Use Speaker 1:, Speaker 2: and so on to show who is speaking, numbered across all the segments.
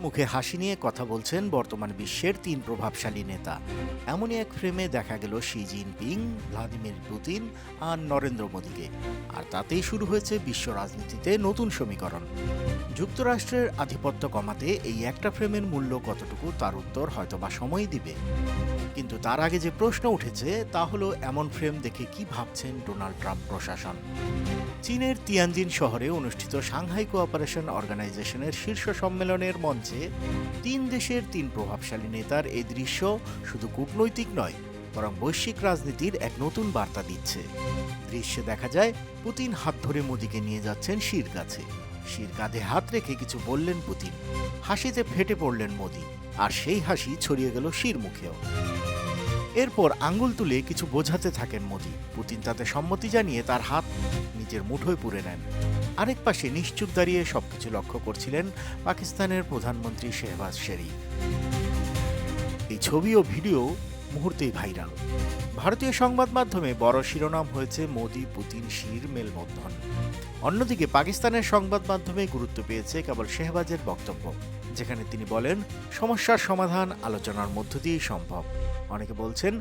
Speaker 1: মুখে হাসি নিয়ে কথা বলছেন বর্তমান বিশ্বের তিন প্রভাবশালী নেতা। এমনই এক ফ্রেমে দেখা গেল শি জিনপিং, ভ্লাদিমির পুতিন আর নরেন্দ্র মোদীকে। আর তাতেই শুরু হয়েছে বিশ্ব রাজনীতিতে নতুন সমীকরণ। যুক্তরাষ্ট্রের আধিপত্য কমাতে এই একটা ফ্রেমের মূল্য কতটুকু, তার উত্তর হয়তোবা সময় দিবে। কিন্তু তার আগে যে প্রশ্ন উঠেছে তা হলো, এমন ফ্রেম দেখে কি ভাবছেন ডোনাল্ড ট্রাম্প প্রশাসন? চীনের তিয়ানজিন শহরে অনুষ্ঠিত সাংহাই কোঅপারেশন অর্গানাইজেশনের শীর্ষ সম্মেলনের মঞ্চে তিন দেশের তিন প্রভাবশালী নেতার এই দৃশ্য শুধু কূটনৈতিক নয়, বরং বৈশ্বিক রাজনীতির এক নতুন বার্তা দিচ্ছে। দৃশ্যে দেখা যায় পুতিন হাত ধরে মোদিকে নিয়ে যাচ্ছেন শির কাছে। শির কাঁধে হাত রেখে কিছু বললেন পুতিন। হাসিতে ফেটে পড়লেন মোদি, আর সেই হাসি ছড়িয়ে গেল শির মুখেও। এরপর আঙ্গুল তুলে কিছু বোঝাতে থাকেন মোদি। পুতিন তাতে সম্মতি জানিয়ে তার হাত নিজের মুঠোয় পুরে নেন। আরেক পাশে নিশ্চুপ দাঁড়িয়ে সবকিছু লক্ষ্য করছিলেন পাকিস্তানের প্রধানমন্ত্রী শেহবাজ শরীফ। এই ছবি ও ভিডিও মুহূর্তেই ভাইরাল। ভারতীয় সংবাদ মাধ্যমে বড় শিরোনাম হয়েছে মোদি পুতিন শির মেলবন্ধন। অন্যদিকে পাকিস্তানের সংবাদ মাধ্যমে গুরুত্ব পেয়েছে কেবল শেহবাজের বক্তব্য, যেখানে তিনি বলেন সমস্যার সমাধান আলোচনার মধ্য দিয়েই সম্ভব। অনেকে বলছেন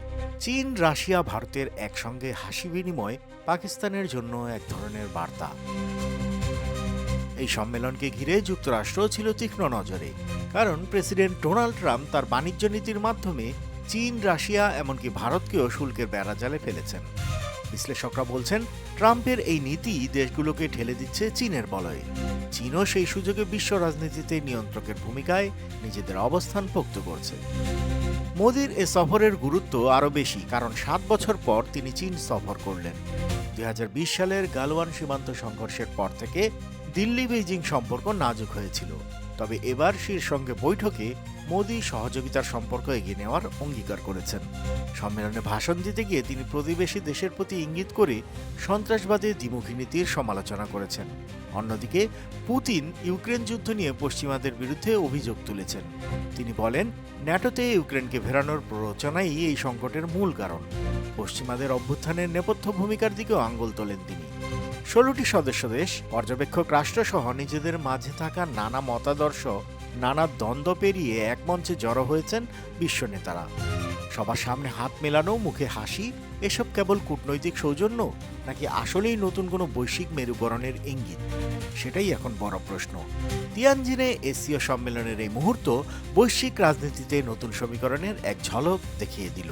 Speaker 1: চীন, রাশিয়া, ভারতের একসঙ্গে হাসি বিনিময় পাকিস্তানের জন্য এক ধরনের বার্তা। এই সম্মেলনকে ঘিরে যুক্তরাষ্ট্র ছিল তীক্ষ্ণ নজরে, কারণ প্রেসিডেন্ট ডোনাল্ড ট্রাম্প তার বাণিজ্য নীতির মাধ্যমে চীন, রাশিয়া, এমনকি ভারতকেও শুল্কের বেড়াজালে ফেলেছেন। বিশ্লেষকরা বলছেন ট্রাম্পের এই নীতি দেশগুলোকে ঠেলে দিচ্ছে চীনের বলয়ে। চীনও সেই সুযোগে বিশ্ব রাজনীতিতে নিয়ন্ত্রকের ভূমিকায় নিজেদের অবস্থান পোক্ত করছে। মোদির এ সফরের গুরুত্ব আরও বেশি, কারণ 7 বছর পর তিনি চীন সফর করলেন। 2020 সালের গালওয়ান সীমান্ত সংঘর্ষের পর থেকে দিল্লি বেইজিং সম্পর্ক নাজুক হয়েছিল। তবে এবার শির সঙ্গে বৈঠকে মোদি সহযোগিতার সম্পর্ক এগিয়ে নেওয়ার অঙ্গীকার করেছেন। সম্মেলনে ভাষণ দিতে গিয়ে তিনি প্রতিবেশী দেশের প্রতি ইঙ্গিত করে সন্ত্রাসবাদে দ্বিমুখী নীতির সমালোচনা করেছেন। অন্যদিকে পুতিন ইউক্রেন যুদ্ধ নিয়ে পশ্চিমাদের বিরুদ্ধে অভিযোগ তুলেছেন। তিনি বলেন ন্যাটোতে ইউক্রেনকে ফেরানোর প্ররোচনাই এই সংকটের মূল কারণ। পশ্চিমাদের অভ্যুত্থানের নেপথ্য ভূমিকার দিকেও আঙুল তোলেন তিনি। 16টি সদস্য দেশ, পর্যবেক্ষক রাষ্ট্রসহ নিজেদের মাঝে থাকা নানা মতাদর্শ, নানা দ্বন্দ্ব পেরিয়ে এক মঞ্চে জড়ো হয়েছেন বিশ্ব নেতারা। সবার সামনে হাত মেলানো, মুখে হাসি, এসব কেবল কূটনৈতিক সৌজন্য, নাকি আসলেই নতুন কোনো বৈশ্বিক মেরুকরণের ইঙ্গিত? সেটাই এখন বড় প্রশ্ন। তিয়ানজিনে এশীয় সম্মেলনের এই মুহূর্ত বৈশ্বিক রাজনীতিতে নতুন সমীকরণের এক ঝলক দেখিয়ে দিল।